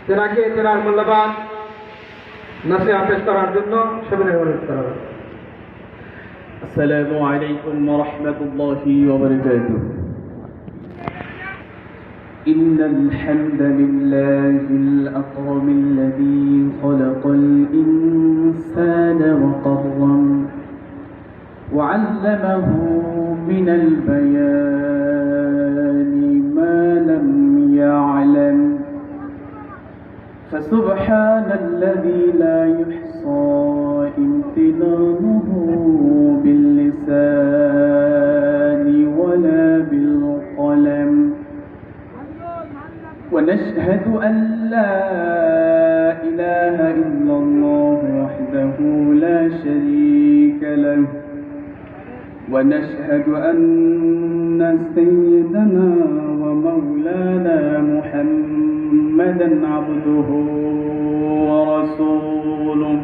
তেনাকে তেনার মূল্যবান নসিহত পেশ করার জন্য সবিনয় অনুরোধ করা হবে। السلام عليكم ورحمة الله وبركاته. إن الحمد لله الأكرم الذي خلق الإنسان وكرم وعلمه من البيان ما لم يعلم فسبحان الذي لا يحصى امتنانه باللسان ولا بالقلم ونشهد أن لا إله إلا الله وحده لا شريك له ونشهد أن سيدنا ومولانا محمدا عبده ورسوله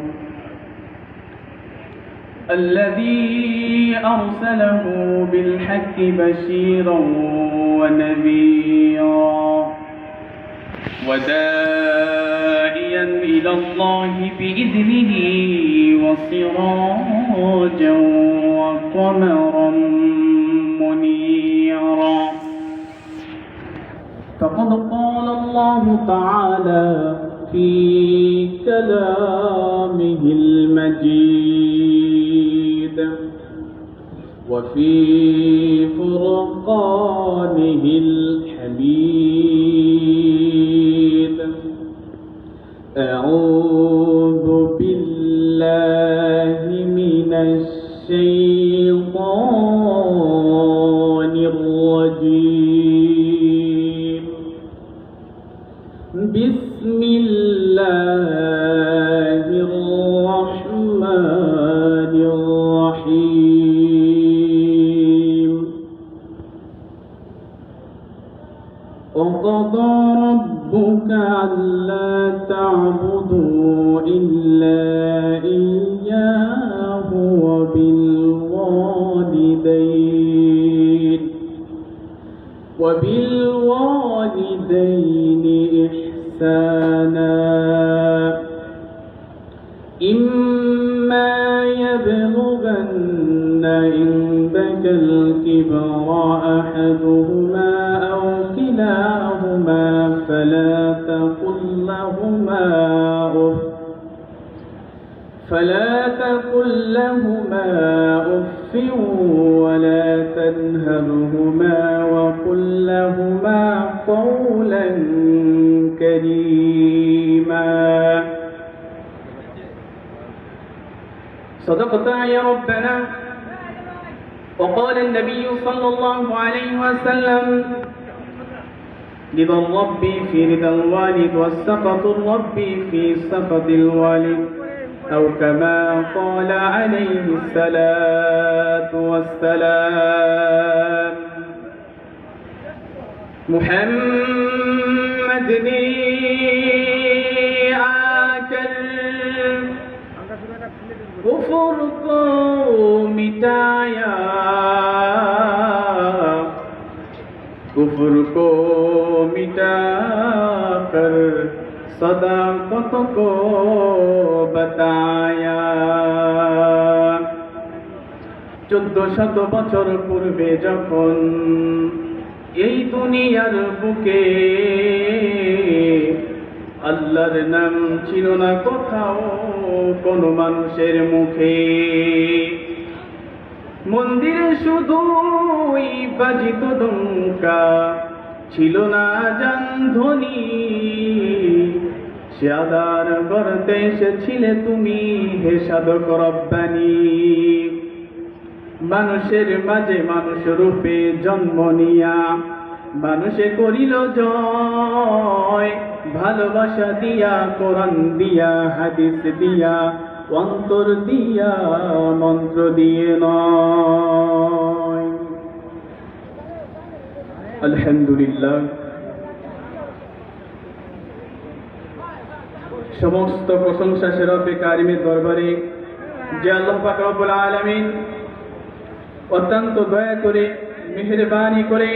الذي أرسله بالحق بشيرا ونذيرا وداعيا إلى الله بإذنه وسراجا وقمرا منيرا فقد قال الله تعالى في كلامه المجيد وفي فرقانه الحميد أعوذ بالله من الشيطان الرجيم بسم الله الرحمن الرحيم وقضى ربك ألا تعبدوا إلا إياه وبالوالدين إحسانا إما يبلغن عندك الكبر أحدهما أو كلاهما فلا تقل لهما أف ولا تنهرهما وقل لهما قولا كريما صدقت يا ربنا. وقال النبي صلى الله عليه وسلم رضا الرب في رضا الوالد والسخط الرب في سخط الوالد أو كما قال عليه الصلاة والسلام. محمد نے آکر کفر کو مٹایا، کفر کو مٹا کر صداقت کو بتایا۔ 1400 বছর পূর্বে যখন এই দুনিয়ার বুকে আল্লাহর নাম ছিল না কোথাও কোনো মানুষের মুখে, মন্দিরে শুধুই বাজিত ডঙ্কা, ছিল না জানধ্বনি, সে আদার করতে এসেছিলে তুমি হে সাধক রব্বানী। মানুষের মাঝে মানুষ রূপে জন্ম নিয়া মানুষে করিল জয়, ভালোবাসা দিয়া কোরআন দিয়া হাদিস দিয়া অন্তর দিয়া মন্ত্র দিয়ে নয়। আলহামদুলিল্লাহ, সমস্ত প্রশংসা সে রব্বে কারিমের দরবারে যে আল্লাহ পাক রব্বুল আলামিন অত্যন্ত দয়া করে মেহেরবানি করে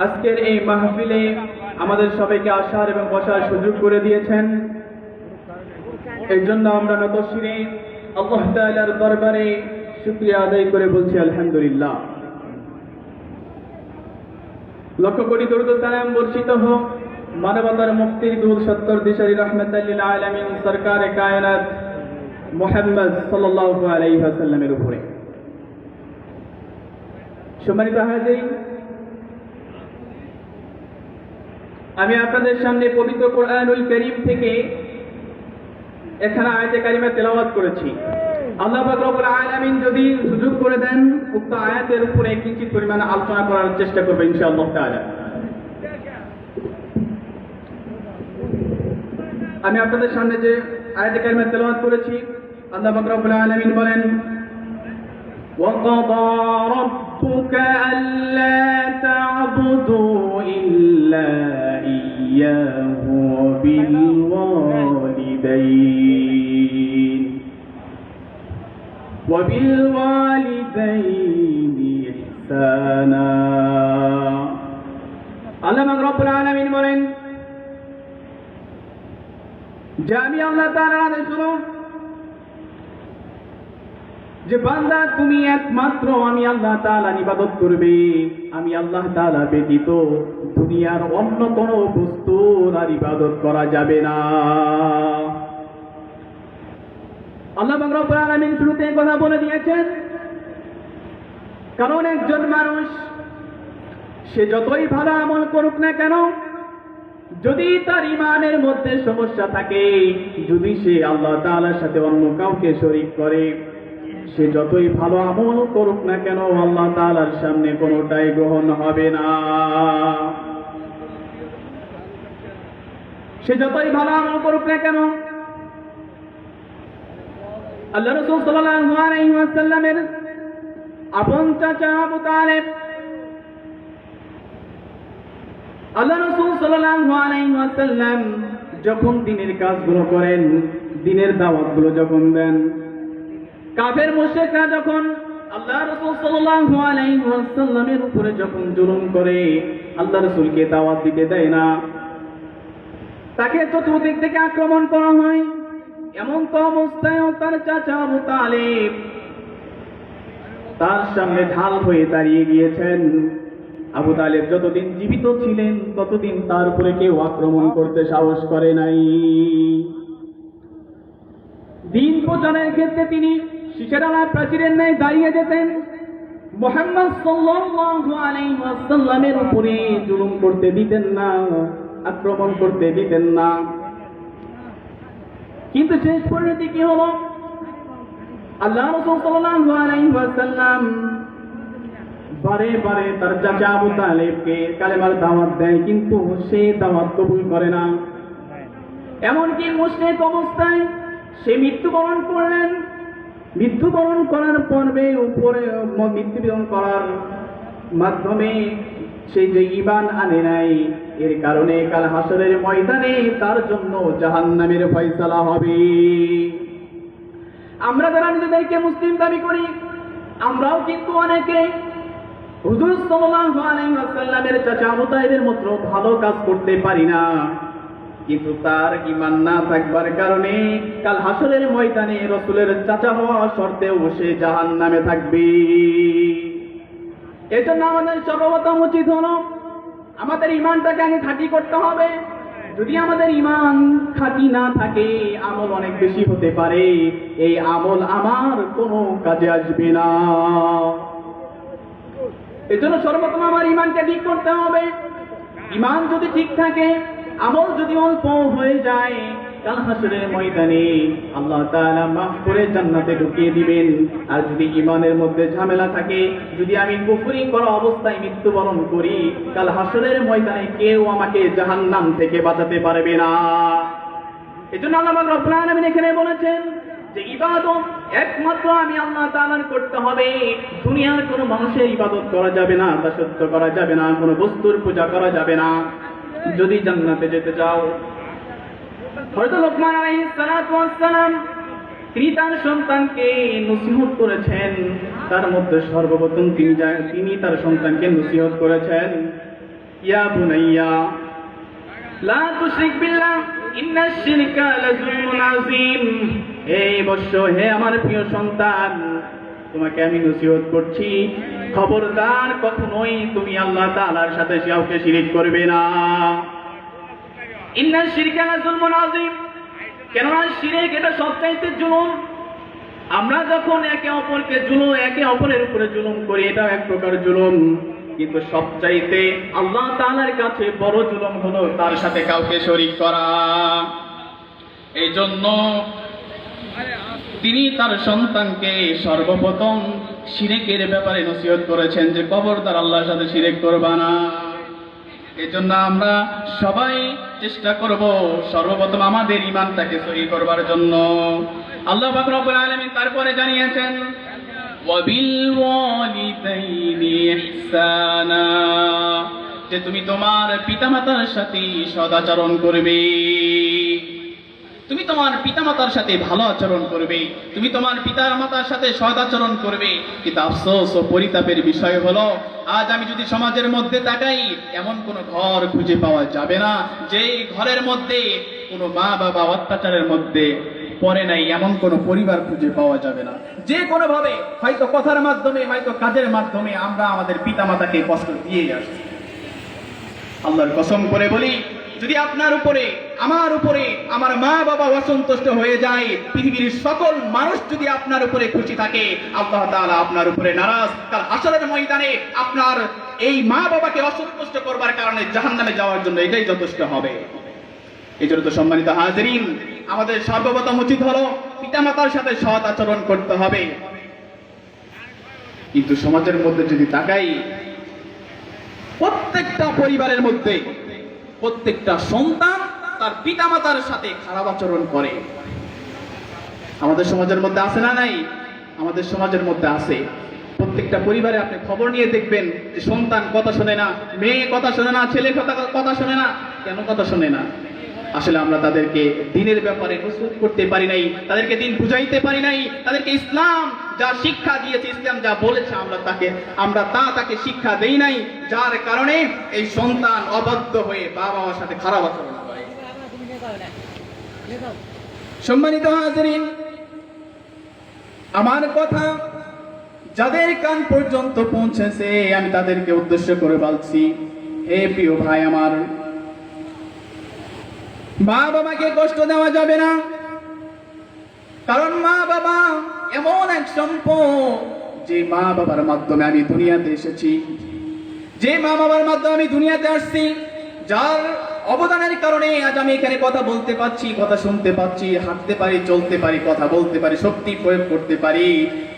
আজকের এই মাহফিলে আমাদের সবাইকে আসার এবং বসার সুযোগ করে দিয়েছেন। এর জন্য আমরা নতশিরে আল্লাহ তাআলার দরবারে শুকরিয়া আদায় করে বলছি আলহামদুলিল্লাহ। লক্ষ কোটি দরুদ ও সালাম বর্ষিত হোক মানবতার মুক্তির দূত সত্তর দিশারি রাহমাতাল লিল আলামিন সরকারে কায়নাত মুহাম্মদ সাল্লাল্লাহু আলাইহি ওয়াসাল্লামের উপরে। সম্মানিত হাজিরিন, আমি আপনাদের সামনে পবিত্র কোরআনুল কারীম থেকে এখানে আয়াতে কারিমা তেলাওয়াত করেছি। আল্লাহ পাক রব্বুল আলামিন যদি সুযোগ করে দেন উক্ত আয়াতের উপরে কিঞ্চিত পরিমাণ আলোচনা করার চেষ্টা করব ইনশাআল্লাহ তাআলা। আমি আপনাদের সামনে যে আয়াতে কারিমা তেলাওয়াত করেছি, আল্লাহ পাক রব্বুল আলামিন বলেন, وَقَضَى رَبُّكَ أَلَّا تَعْبُدُوا إِلَّا إِيَّاهُ وَبِالْوَالِدَيْنِ إِحْسَانًا। আল্লাহ পাক রব্বুল আলামিন বলেন যে আমি আল্লাহ তাআলার আদেশ হলো যে বান্দা তুমি একমাত্র আমি আল্লাহ তাআলার ইবাদত করবে। আমি আল্লাহ তাআলা ব্যতীত দুনিয়ার অন্য কোনো বস্তুর আর ইবাদত করা যাবে না। আল্লাহ পাক রব্বুল আলামিন শুরুতে কথা বলে দিয়েছেন, কারণ একজন মানুষ সে যতই ভালো আমল করুক না কেন, যদি তার ঈমানের মধ্যে সমস্যা থাকে, যদি সে আল্লাহ তাআলার সাথে অন্য কাউকে শরীক করে, সে যতই ভালো আমল করুক না কেন আল্লাহ তাআলার সামনে কোনোটাই গ্রহণ হবে না। সে যতই ভালো আমল করুক না কেন। আল্লাহ রাসূল সাল্লাল্লাহু আলাইহি ওয়াসাল্লামের আপন চাচা আবু তালেব, আল্লাহ রাসূল সাল্লাল্লাহু আলাইহি ওয়াসাল্লাম যখন দ্বীনের কাজগুলো করেন, দ্বীনের দাওয়াতগুলো যখন দেন, কাফের মুশরিকরা যখন আল্লাহ রাসূল সাল্লাল্লাহু আলাইহি ওয়াসাল্লামের উপরে যখন জুলুম করে, আল্লাহ রাসূলকে দাওয়াত দিতে দেয় না, তাকে চতুর্দিক থেকে আক্রমণ করা হয়, এমন তো অবস্থায় তার চাচা আবু তালেব তার সামনে ঢাল হয়ে দাঁড়িয়ে গিয়েছেন। আবু তালেব যতদিন জীবিত ছিলেন ততদিন তার উপরে কেউ আক্রমণ করতে সাহস করে নাই। দ্বীন প্রচারের ক্ষেত্রে তিনি শিশারালা প্রাচীরের ন্যায় দাঁড়িয়ে যেতেন, মুহাম্মদ সাল্লাল্লাহু আলাইহি ওয়াসাল্লামের উপরে জুলুম করতে দিতেন না, আক্রমণ করতে দিতেন না। কিন্তু শেষ পরিণতি কি হলো? আল্লাহ রাসূল সাল্লাল্লাহু আলাইহি ওয়াসাল্লাম বারে বারে তার চাচা আবু তালেবকে কালেমার দাওয়াত দেয়, কিন্তু সে দাওয়াত কবুল করে না। এমনকি মুশরিক অবস্থায় সে মৃত্যুবরণ করলেন। মৃত্যুবরণ করার পূর্বে উপরে মৃত্যুবরণ করার মাধ্যমে সে যে ঈমান আনে নাই, এর কারণে কাল হাসরের ময়দানে তার জন্য জাহান্নামের ফয়সালা হবে। আমরা যারা নিজেদেরকে মুসলিম দাবি করি, আমরাও কিন্তু অনেকে হুজুর সাল্লাল্লাহু আলাইহি ওয়াসাল্লামের চাচা আবু তালেবের মতো ভালো কাজ করতে পারি না, কিন্তু তার ঈমান না থাকবার কারণে কাল হাসরের ময়দানে রাসূলের চাচা হওয়া শর্তেও সে জাহান্নামে থাকবে। এজন্য আমাদের সর্বপ্রথম উচিত হলো আমাদের ঈমানটাকে আগে খাঁটি করতে হবে। যদি আমাদের ঈমান খাঁটি না থাকে, আমল অনেক বেশি হতে পারে, এই আমল আমার কোনো কাজে আসবে না। এজন্য সর্বপ্রথম আমার ঈমানকে ঠিক করতে হবে। ঈমান যদি ঠিক থাকে, আমল যদি অল্প হয়ে যায়, কাল হাসরের ময়দানে আল্লাহ তাআলা মাফ করে জান্নাতে ঢুকিয়ে দিবেন। আর যদি ঈমানের মধ্যে ঝামেলা থাকে, যদি আমি কুফরি করা অবস্থায় মৃত্যুবরণ করি, কাল হাসরের ময়দানে কেউ আমাকে জাহান্নাম থেকে বাঁচাতে পারবে না। এজন্য আল্লাহ রাব্বুল আলামিন এখানে বলেছেন যে ইবাদত একমাত্র আমি আল্লাহ তাআলার করতে হবে। দুনিয়ার কোনো মানুষের ইবাদত করা যাবে না, দাসত্ব করা যাবে না, কোনো বস্তুর পূজা করা যাবে না। যদি জান্নাতে যেতে চাও, হযরত লোকমান আলাইহিস সালাতু ওয়াস সালাম তিনি তার সন্তানকে নসিহত করেছেন। তার মধ্যে সর্বপ্রথম তিনি তার সন্তানকে নসিহত করেছেন, ইয়া বুনাইয়া লা তুশরিক বিল্লাহ ইন্নাশ শিরকা লাযুলমুন আযীম। এই বৎস, হে আমার প্রিয় সন্তান, তোমাকে আমি নসিহত করছি, খবরদার কখনোই তুমি আল্লাহ তাআলার সাথে কাউকে শিরিক করবে না। ইন্নাশ শিরকা লাযুলমুন আযীম, কেননা শিরক এটা সবচাইতে জুলুম। আমরা যখন একে অপরের উপরে জুলুম করি, এটা এক প্রকার জুলুম, কিন্তু সবচাইতে আল্লাহ তাআলার কাছে বড় জুলুম হলো তার সাথে কাউকে শরীক করা। এই জন্য তিনি তার সন্তানকে সর্বপ্রথম শিরকের ব্যাপারে নসিহত করেছেন যে খবরদার আল্লাহর সাথে শিরক করবা না। এই জন্য আমরা সবাই চেষ্টা করব সর্বপ্রথম আমাদের ঈমানটাকে সহি করবার জন্য। আল্লাহ পাক রব্বুল আলামিন তারপরে জানিয়েছেন ওয়াবিল ওয়ালিদাইনি ইহসানা, যে তুমি তোমার পিতামাতার সাথে সদাচরণ করবে, তুমি তোমার পিতামাতার সাথে ভালো আচরণ করবে, তুমি তোমার পিতামাতার সাথে সদাচরণ করবে। কিন্তু আফসোস ও পরিতাপের বিষয় হলো, আজ আমি যদি সমাজের মধ্যে তাকাই, এমন কোন ঘর খুঁজে পাওয়া যাবে না যে ঘরের মধ্যে কোনো মা বাবা অত্যাচারের মধ্যে পড়ে নাই, এমন কোন পরিবার খুঁজে পাওয়া যাবে না। যে কোনো ভাবে, হয়তো কথার মাধ্যমে, হয়তো কাজের মাধ্যমে আমরা আমাদের পিতামাতাকে কষ্ট দিয়ে আসছি। আল্লাহর কসম করে বলি, যদি আপনার উপরে, আমার উপরে, আমার মা বাবা অসন্তুষ্ট হয়ে যায়, পৃথিবীর সকল মানুষ যদি আপনার উপরে খুশি থাকে, আল্লাহ তাআলা আপনার উপরে নারাজ। কাল হাসরের ময়দানে আপনার এই মা বাবাকে অসন্তুষ্ট করবার কারণে জাহান্নামে যাওয়ার জন্য এটাই যথেষ্ট হবে। এই জন্য তো সম্মানিত হাজিরিন, আমাদের সর্বপ্রথম উচিত হলো পিতামাতার সাথে সৎ আচরণ করতে হবে। কিন্তু সমাজের মধ্যে যদি তাকাই, প্রত্যেকটা পরিবারের মধ্যে প্রত্যেকটা সন্তান তার পিতামাতার সাথে খারাপ আচরণ করে। আমাদের সমাজের মধ্যে আছে না নাই? আমাদের সমাজের মধ্যে আছে। প্রত্যেকটা পরিবারে আপনি খবর নিয়ে দেখবেন যে সন্তান কথা শোনে না, মেয়ে কথা শোনে না, ছেলে কথা শোনে না। কেন কথা শোনে না? আসলে আমরা তাদেরকে দিনের ব্যাপারে নসিহত করতে পারি নাই, তাদেরকে দিন বুঝাইতে পারি নাই, তাদেরকে ইসলাম যা শিক্ষা দিয়েছে, ইসলাম যা বলেছে আমরা তাকে শিক্ষা দেই নাই, যার কারণে এই সন্তান অবাধ্য হয়ে বাবা মার সাথে খারাপ আচরণ করে। সম্মানিত হাজিরিন, আমার কথা যাদের কান পর্যন্ত পৌঁছেছে, আমি তাদেরকে উদ্দেশ্য করে বলছি, হে প্রিয় ভাই আমার, মা বাবাকে কষ্ট দেওয়া যাবে না। কারণ মা বাবা এমন এক সম্পদ, যে মা বাবার মাধ্যমে আমি দুনিয়াতে এসেছি, যে মা বাবার মাধ্যমে আমি দুনিয়াতে আসছি, যার অবদানের কারণে আজ আমি এখানে কথা বলতে পারছি, কথা শুনতে পাচ্ছি, হাঁটতে পারি, চলতে পারি, কথা বলতে পারি, শক্তি প্রয়োগ করতে পারি,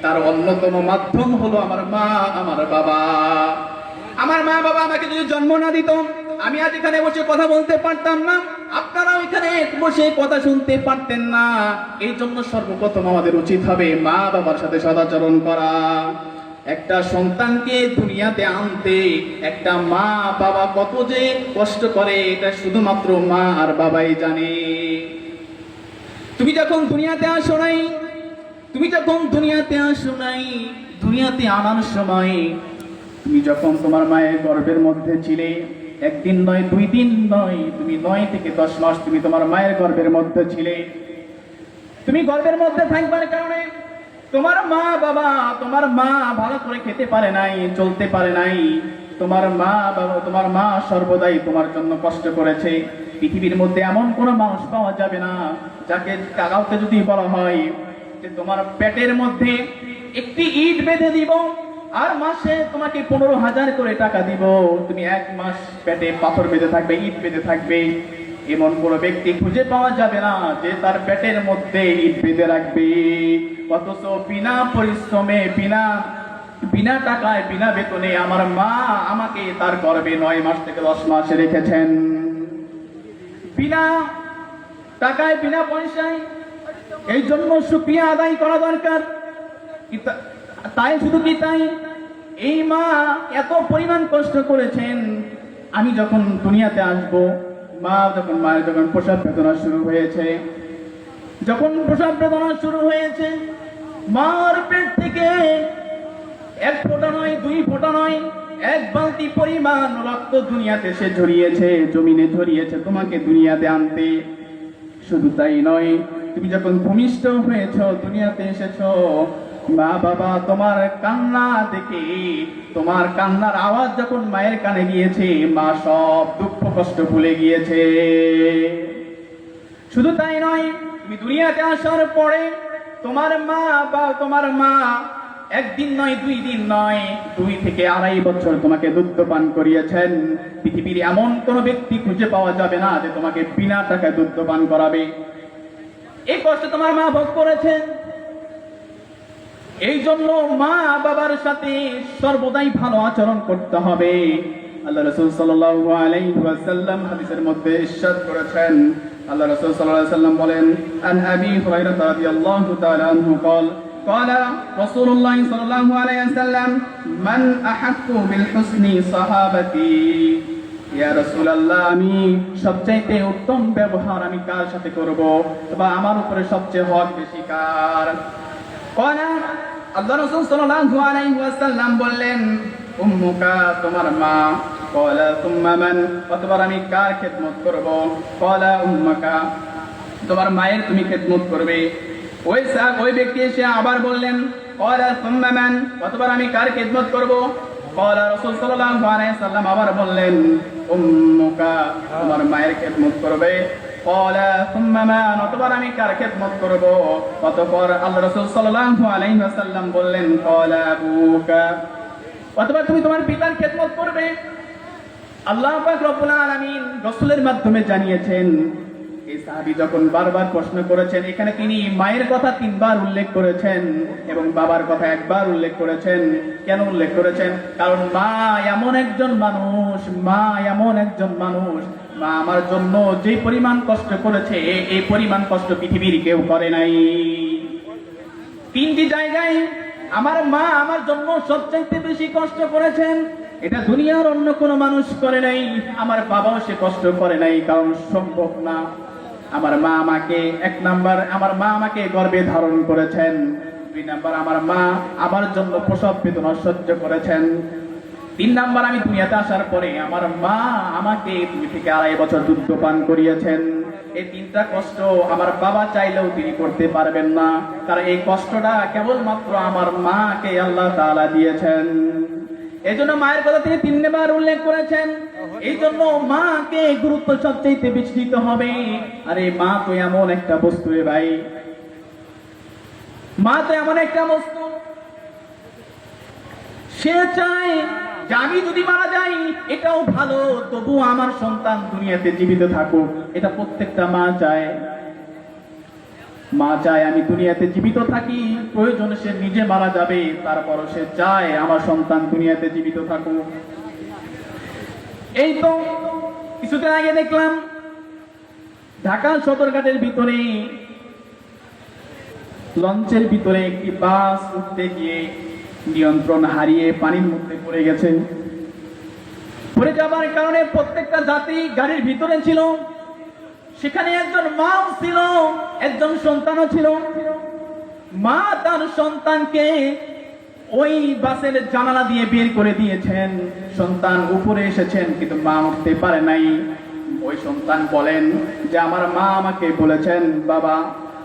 তার অন্যতম মাধ্যম হলো আমার মা, আমার বাবা। আমার মা বাবা আমাকে যদি জন্ম না দিত, আমি আজ এখানে বসে কথা বলতে পারতাম না, আপনারাও এখানে বসে কথা শুনতে পারতেন না। এই জন্য সর্বপ্রথম আমাদের উচিত হবে মা বাবার সাথে সদাচরণ করা। একটা সন্তানকে দুনিয়াতে আনতে একটা মা বাবা কত যে কষ্ট করে, এটা শুধুমাত্র মা আর বাবাই জানে। তুমি যখন দুনিয়াতে আসো নাই, দুনিয়াতে আনার সময়, তুমি যখন তোমার মায়ের গর্ভের মধ্যে ছিলে, একদিন নয়, 2 দিন নয়, তুমি 9 থেকে 10 মাস তুমি তোমার মায়ের গর্ভের মধ্যে ছিলে। তুমি গর্ভের মধ্যে থাকবার কারণে তোমার মা ভালো করে খেতে পারে নাই, চলতে পারে নাই। তোমার মা সর্বদাই তোমার জন্য কষ্ট করেছে। পৃথিবীর মধ্যে এমন কোনো মানুষ পাওয়া যাবে না যাকে কাউকে যদি বলা হয় যে তোমার পেটের মধ্যে একটি ইট বেঁধে দিব আর মাসে তোমাকে 15,000 করে টাকা দিব, তুমি 1 মাস পেটে পাথর বেঁধে থাকবে, ইট বেঁধে থাকবে, এমন কোনো ব্যক্তি খুঁজে পাওয়া যাবে না যে তার পেটের মধ্যে ইট বেঁধে রাখবে। অথচ বিনা পরিশ্রমে, বিনা টাকায়, বিনা বেতনে আমার মা আমাকে তার গর্ভে 9 মাস থেকে 10 মাস রেখেছেন। বিনা টাকায়, বিনা পয়সায়। এই জন্য শুকরিয়া আদায় করা দরকার। তাই শুধু কি তাই, এই মা এত পরিমাণ কষ্ট করেছেন। আমি যখন দুনিয়াতে আসবো, মায়ের যখন প্রসব বেদনা শুরু হয়েছে, মার পেট থেকে 1 ফোঁটা নয়, 2 ফোঁটা নয়, এক বালতি পরিমাণ রক্ত দুনিয়াতে সে ঝরিয়েছে, জমিনে ঝরিয়েছে তোমাকে দুনিয়াতে আনতে। শুধু তাই নয়, তুমি যখন ভূমিষ্ঠ হয়েছ, দুনিয়াতে এসেছ, মা বাবা তোমার কান্না দেখে, তোমার কান্নার আওয়াজ যখন মায়ের কানে গিয়েছে, মা সব দুঃখ কষ্ট ভুলে গিয়েছে। শুধু তাই নয়, তুমি দুনিয়াতে আসার পরে তোমার মা একদিন নয়, 2 দিন নয়, 2 থেকে 2.5 বছর তোমাকে দুগ্ধ পান করিয়েছেন। পৃথিবীর এমন কোন ব্যক্তি খুঁজে পাওয়া যাবে না যে তোমাকে বিনা টাকায় দুগ্ধ পান করাবে। এই কষ্ট তোমার মা ভোগ করেছেন। এই জন্য মা বাবার সাথে সর্বদাই ভালো আচরণ করতে হবে। আল্লাহ রাসূল সাল্লাল্লাহু আলাইহি ওয়াসাল্লাম হাদিসের মধ্যে ইরশাদ করেছেন, আল্লাহ রাসূল সাল্লাল্লাহু আলাইহি ওয়াসাল্লাম বলেন, আন আবি হুরায়রা রাদিয়াল্লাহু তাআলা আনহু قال رسول الله صلى الله عليه وسلم من أحق بالحسن صحابتي ইয়া রাসূলুল্লাহ, আমি সবচাইতে উত্তম ব্যবহার আমি কার সাথে করব, বা আমার উপরে সবচেয়ে হক বেশি কার? কনা আল্লাহ রাসূল সাল্লাল্লাহু আলাইহি ওয়াসাল্লাম বললেন, উম্মুকা, তোমার মা। কলা তুম্মা মান, অতঃপর আমি কার খেদমত করব? কলা উম্মাকা, তোমার মায়ের তুমি খেদমত করবে। ওই ব্যক্তি এসে আবার বললেন, কলা তুম্মা মান, অতঃপর আমি কার খেদমত করব? কলা রাসূল সাল্লাল্লাহু আলাইহি ওয়াসাল্লাম আবার বললেন, উম্মুকা, তোমার মায়ের খেদমত করবে। কলা তুম্মা মান, অতঃপর আমি কার খেদমত করব? অতঃপর আল্লাহ রাসূল সাল্লাল্লাহু আলাইহি ওয়াসাল্লাম বললেন, কলা আবুকা, অতঃপর তুমি তোমার পিতার খেদমত করবে। আল্লাহ পাক রব্বুল আলামিন রাসূলের মাধ্যমে জানিয়েছেন। এই সাহাবী যখন বারবার প্রশ্ন করেছেন, এখানে তিনি মায়ের কথা 3 বার উল্লেখ করেছেন এবং বাবার কথা 1 বার উল্লেখ করেছেন। কেন উল্লেখ করেছেন? কারণ মা এমন একজন মানুষ, মা আমার জন্য যে পরিমাণ কষ্ট করেছে, এই পরিমাণ কষ্ট পৃথিবীর কেউ করে নাই। 3টি জায়গায় আমার মা আমার জন্য সবচাইতে বেশি কষ্ট করেছেন। এটা দুনিয়ার অন্য কোনো মানুষ করে নাই। আমার বাবাও সে কষ্ট করে নাই, কারণ সম্ভব না। আমার মা আমাকে 1 নাম্বার, আমার মা আমাকে গর্ভে ধারণ করেছেন। 2 নাম্বার, আমার মা আমার জন্য প্রসব বেদনা সহ্য করেছেন। 3 নাম্বার, আমি দুনিয়াতে আসার পরে আমার মা আমাকে 2 থেকে 2.5 বছর দুধ পান করিয়েছেন। এই 3টা কষ্ট আমার বাবা চাইলেও তিনি করতে পারবেন না, কারণ এই কষ্টটা কেবলমাত্র আমার মাকে আল্লাহ তাআলা দিয়েছেন। এই জন্য মায়ের কথা তিনি 3 বার উল্লেখ করেছেন। এই জন্য মাকে গুরুত্ব সবচেয়ে বেশি দিতে হবে। আরে মা তো এমন একটা বস্তু রে ভাই, মা তো এমন একটা বস্তু, সে চায় যে আমি যদি মারা যাই এটাও ভালো, তবু আমার সন্তান দুনিয়াতে জীবিত থাকুক। এটা প্রত্যেকটা মা চায়। মা চায় আমি দুনিয়াতে জীবিত থাকি, প্রয়োজনে সে নিজে মারা যাবে, তারপরও সে চায় আমার সন্তান দুনিয়াতে জীবিত থাকুক। এই তো কিছুদিন আগে দেখলাম ঢাকা সদরঘাটের ভিতরে লঞ্চের ভিতরে একটি বাস উঠতে গিয়ে নিয়ন্ত্রণ হারিয়ে পানির মধ্যে পড়ে গেছে। পড়ে যাবার কারণে প্রত্যেকটা যাত্রী গাড়ির ভিতরে ছিল। সেখানে একজন মাও ছিল, একজন সন্তানও ছিল। মা তার সন্তানকে ওই বাসের জানালা দিয়ে বের করে দিয়েছেন। সন্তান উপরে এসেছেন, কিন্তু মা উঠতে পারে নাই। ওই সন্তান বলেন যে আমার মা আমাকে বলেছেন, বাবা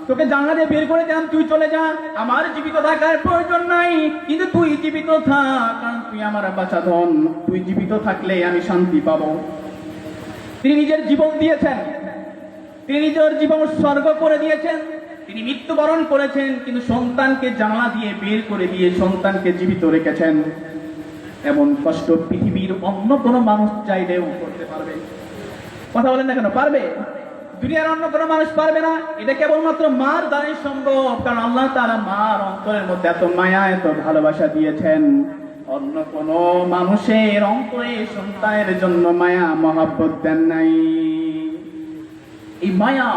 তোকে জানালা দিয়ে বের করে দিলাম, তুই চলে যা, আমার জীবিত থাকার প্রয়োজন নাই, কিন্তু তুই জীবিত থাক, কারণ তুই আমার বাঁচাধন, তুই জীবিত থাকলে আমি শান্তি পাবো। তিনি নিজের জীবন দিয়েছেন, তিনি নিজের জীবন উৎসর্গ করে দিয়েছেন, তিনি মৃত্যুবরণ করেছেন, কিন্তু সন্তানকে জানালা দিয়ে বের করে দিয়ে সন্তানকে জীবিত রেখেছেন। এমন কষ্ট পৃথিবীর অন্য কোনো মানুষ চাইলেও করতে পারবে? কথা বলেন না কেন? পারবে? দুনিয়ার অন্য কোনো মানুষ পারবে না। এটা কেবলমাত্র মার দ্বারাই সম্ভব, কারণ আল্লাহ তাআলা মার অন্তরের মধ্যে এত মায়া, এত ভালোবাসা দিয়েছেন। অন্য কোনো মানুষের অন্তরে সন্তানের জন্য মায়া মহব্বত দেন নাই। এই মায়া,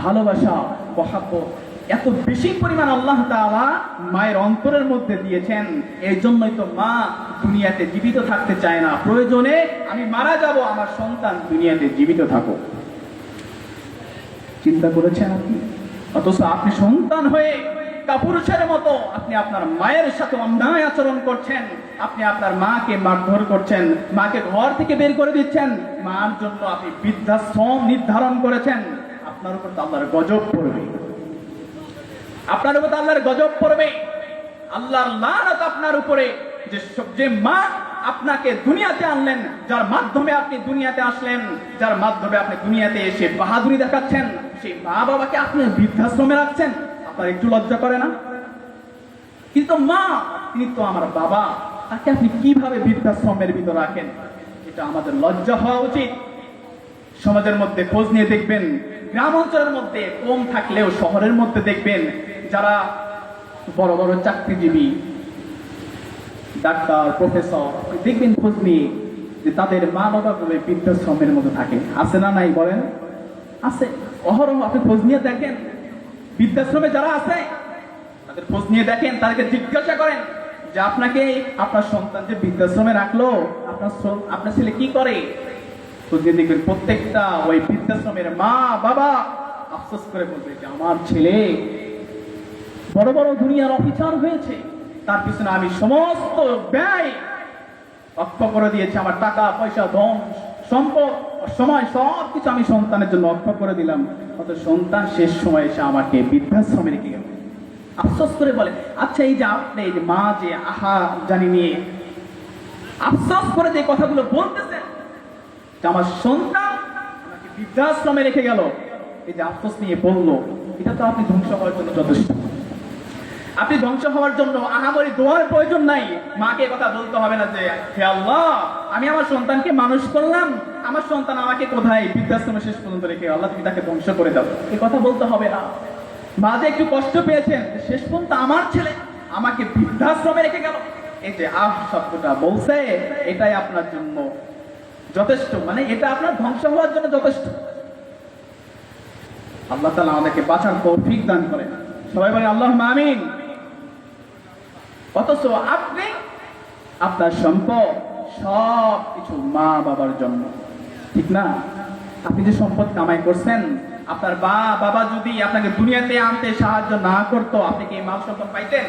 ভালোবাসা, মহব্বত এত বেশি পরিমাণ আল্লাহ তাআলা মায়ের অন্তরের মধ্যে দিয়েছেন। এই জন্যই তো মা দুনিয়াতে জীবিত থাকতে চায় না। প্রয়োজনে আমি মারা যাব, আমার সন্তান দুনিয়াতে জীবিত থাকুক। চিন্তা করেছেন আপনি? অথচ আপনি সন্তান হয়ে কাপুরুষের মতো আপনি আপনার মায়ের সাথে অন্যায় আচরণ করছেন, আপনি আপনার মাকে মারধর করছেন, মাকে ঘর থেকে বের করে দিচ্ছেন, মার জন্য আপনি বৃদ্ধাশ্রম নির্ধারণ করেছেন, আপনার উপর তো আল্লাহর গজব পড়বে, আপনার উপর তো আল্লাহর গজব পড়বে, আল্লাহর লানত আপনার উপরে। যে মা আপনাকে দুনিয়াতে আনলেন, যার মাধ্যমে আপনি দুনিয়াতে আসলেন, যার মাধ্যমে আপনি দুনিয়াতে এসে বাহাদুরি দেখাচ্ছেন, সেই মা বাবাকে আপনি বৃদ্ধাশ্রমে রাখছেন, আপনার একটু লজ্জা করে না? কিন্তু মা, তিনি তো আমার বাবা, তাকে আপনি কিভাবে বৃদ্ধাশ্রমের ভিতর রাখেন? এটা আমাদের লজ্জা হওয়া উচিত। সমাজের মধ্যে খোঁজ নিয়ে দেখবেন, গ্রাম অঞ্চলের মধ্যে কম থাকলেও শহরের মধ্যে দেখবেন যারা বড় বড় চাকরিজীবী, ডাক্তার, প্রফেসর, দেখবেন খোঁজ নিয়ে যে তাদের মা বাবা গুলো বৃদ্ধাশ্রমের মধ্যে থাকে। আছে না নাই বলেন? আছে, অহরহ আপনি খোঁজ নিয়ে দেখেন। বৃদ্ধাশ্রমে যারা আছে তাদের খোঁজ নিয়ে দেখেন, তাদেরকে জিজ্ঞাসা করেন যে আপনাকে আপনার সন্তান যে বৃদ্ধাশ্রমে রাখলো, আপনার ছেলে কি করে? খোঁজ নিয়ে দেখবেন প্রত্যেকটা ওই বৃদ্ধাশ্রমের মা বাবা আফসোস করে বলবে যে আমার ছেলে বড় বড় দুনিয়ার অফিসার হয়েছে, তার পিছনে আমি সমস্ত ব্যয় অক্ষ করে দিয়েছি, আমার টাকা পয়সা ধন সম্পদ সময় সবকিছু আমি সন্তানের জন্য অক্ষ করে দিলাম, অত সন্তান শেষ সময় এসে আমাকে বৃদ্ধাশ্রমে রেখে গেল। আফসোস করে বলে, আচ্ছা এই যে আপনি এই যে মা যে আহা জানি নিয়ে আফসোস করে যে কথাগুলো বলতেছেন যে আমার সন্তান আমাকে বৃদ্ধাশ্রমে রেখে গেল, এই যে আফসোস নিয়ে বললো, এটা তো আপনি ধ্বংস হওয়ার জন্য যথেষ্ট। আপনি ধ্বংস হওয়ার জন্য আহামরি দোয়ার প্রয়োজন নাই। মাকে কথা বলতে হবে না যে হে আল্লাহ, আমি আমার সন্তানকে মানুষ করলাম, আমার সন্তান আমাকে কোথায় বৃদ্ধাশ্রমে শেষ পর্যন্ত রেখে, আল্লাহ তুমি তাকে ধ্বংস করে দাও, এই কথা বলতে হবে না। মা যে একটু কষ্ট পেয়েছেন, শেষ পর্যন্ত আমার ছেলে আমাকে বৃদ্ধাশ্রমে রেখে গেল, এই যে আহ শব্দটা বলছে, এটাই আপনার জন্য যথেষ্ট, মানে এটা আপনার ধ্বংস হওয়ার জন্য যথেষ্ট। আল্লাহ তাআলা আমাদেরকে বাঁচার তৌফিক দান করেন, সবাই বলে আল্লাহুম্মা আমিন। অথচ আপনি আপনার সম্পদ সব কিছু মা বাবার জন্য, ঠিক না? আপনি যে সম্পদ কামাই করছেন, আপনার বাবা যদি আপনাকে দুনিয়াতে আনতে সাহায্য না করতো, আপনি কি মাল সম্পদ পাইতেন?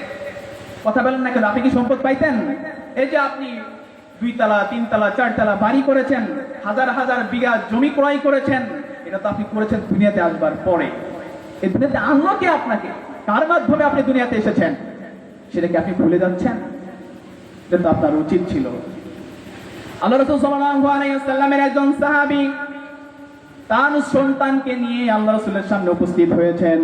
কথা বলেন না কেন? আপনি কি সম্পদ পাইতেন? এই যে আপনি 2 তলা 3 তলা 4 তলা বাড়ি করেছেন, হাজার হাজার বিঘা জমি ক্রয় করেছেন, এটা তো আপনি করেছেন দুনিয়াতে আসবার পরে। এই দুনিয়াতে আনলো কে আপনাকে? কার মাধ্যমে আপনি দুনিয়াতে এসেছেন? সেটাকে আপনি ভুলে যাচ্ছেন? এটা তো আপনার উচিত ছিল। আল্লাহ রাসূল সাল্লাল্লাহু আলাইহি ওয়াসাল্লামের একজন সাহাবী তার সন্তানকে নিয়ে আল্লাহ রাসূলের সামনে উপস্থিত হয়েছেন।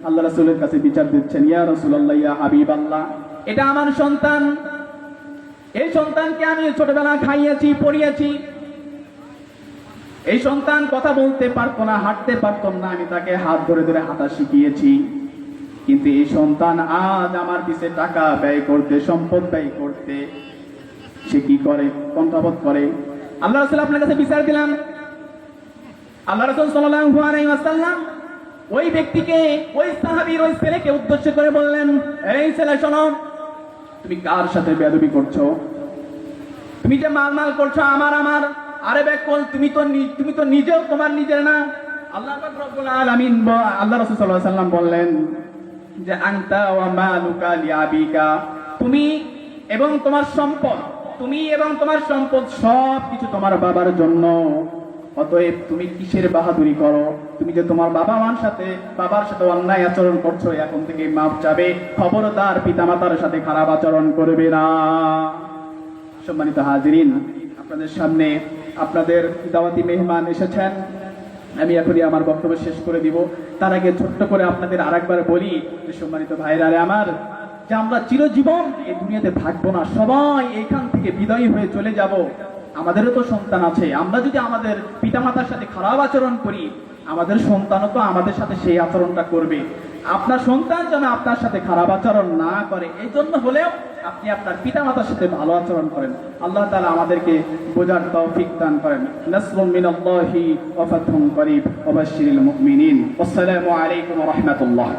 আল্লাহ রাসূলের কাছে বিচার দিচ্ছেন, ইয়া রাসূলুল্লাহ, ইয়া হাবিবাল্লাহ, এটা আমার সন্তান, এই সন্তানকে আমি ছোটবেলা খাইয়েছি, পড়িয়েছি, এই সন্তান কথা বলতে পারতো না, হাঁটতে পারতো না, আমি তাকে হাত ধরে ধরে হাঁটা শিখিয়েছি, কিন্তু এই সন্তান আজ আমার পিছে টাকা ব্যয় করতে, সম্পদ ব্যয় করতে সে কি করে? কণ্ঠাবোধ করে। আল্লাহ রাসূল আপনার কাছে বিচার দিলাম। আল্লাহ রাসূল সাল্লাল্লাহু আলাইহি ওয়াসাল্লাম ওই ব্যক্তিকে, ওই সাহাবীর ওই ছেলেকে উদ্দেশ্য করে বললেন, এই ছেলে শোনো, তুমি কার সাথে বেয়াদবি করছো? তুমি যে মাল করছো আমার, আরে বেকল, তুমি তো নিজেও তোমার নিজের না। আল্লাহ পাক রব্বুল আলামিন, আল্লাহ রাসূল সাল্লাল্লাহু আলাইহি ওয়াসাল্লাম বললেন যে আনতা ওয়া মালুকা লিআবিকা, তুমি এবং তোমার সম্পদ, তুমি এবং তোমার সম্পদ সব কিছু তোমার বাবার জন্য, অতএব তুমি কিসের বাহাদুরি করো? তুমি যে তোমার বাবার সাথে অন্যায় আচরণ করছো, এখন থেকে মাপ চাবে, খবরদার পিতামাতার সাথে খারাপ আচরণ করবে না। সম্মানিত হাজিরিন, আপনাদের সামনে আপনাদের দাওয়াতি মেহমান এসেছেন, আমি এখনই আমার বক্তব্য শেষ করে দিব। তার আগে ছোট্ট করে আপনাদের আরেকবার বলি যে সম্মানিত ভাইরা আমার, যে আমরা চিরজীবন এই দুনিয়াতে থাকবো না, সবাই এখান থেকে বিদায়ী হয়ে চলে যাব। আমাদেরও তো সন্তান আছে, আমরা যদি আমাদের পিতামাতার সাথে খারাপ আচরণ করি, আমাদের সন্তানও তো আমাদের সাথে সেই আচরণটা করবে। আপনার সন্তান যেন আপনার সাথে খারাপ আচরণ না করে, এই জন্য হলেও আপনি আপনার পিতামাতার সাথে ভালো আচরণ করেন। আল্লাহ তাআলা আমাদেরকে বোঝার তৌফিক দান করেন। নাসরুম মিনাল্লাহি ওয়া ফাতহুন করিব ওয়া বাশশিরিল মুমিনিন। আসসালামু আলাইকুম ওয়া রাহমাতুল্লাহ।